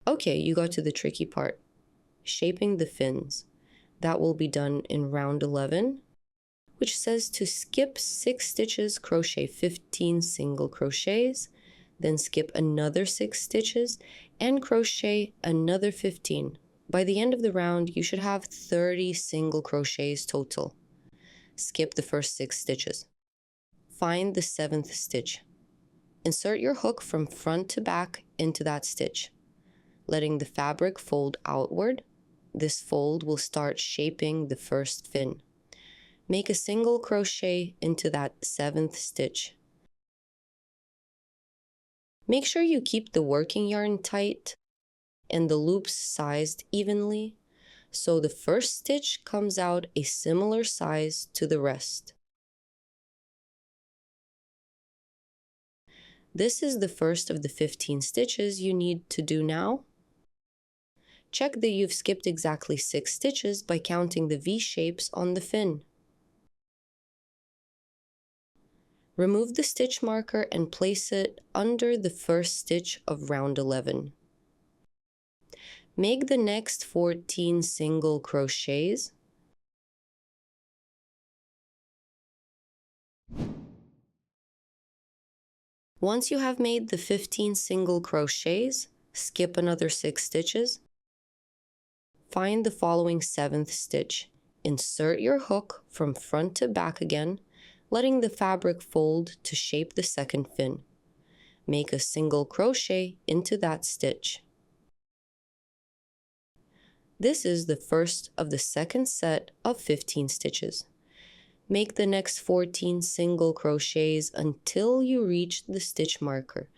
Okay, you got to the tricky part, shaping the fins. That will be done in round 11, which says to skip 6 stitches, crochet 15 single crochets, then skip another 6 stitches and crochet another 15. By the end of the round, you should have 30 single crochets total. Skip the first 6 stitches. Find the 7th stitch. Insert your hook from front to back into that stitch, letting the fabric fold outward. This fold will start shaping the first fin. Make a single crochet into that 7th stitch. Make sure you keep the working yarn tight and the loops sized evenly, so the first stitch comes out a similar size to the rest. This is the first of the 15 stitches you need to do now. Check that you've skipped exactly 6 stitches by counting the V-shapes on the fin. Remove the stitch marker and place it under the first stitch of round 11. Make the next 14 single crochets. Once you have made the 15 single crochets, skip another 6 stitches. Find the following 7th stitch. Insert your hook from front to back again, letting the fabric fold to shape the second fin. Make a single crochet into that stitch. This is the first of the second set of 15 stitches. Make the next 14 single crochets until you reach the stitch marker.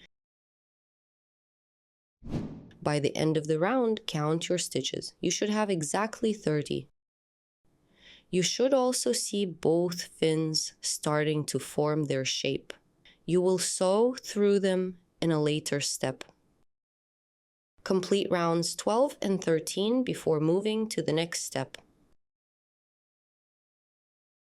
By the end of the round, count your stitches. You should have exactly 30. You should also see both fins starting to form their shape. You will sew through them in a later step. Complete rounds 12 and 13 before moving to the next step.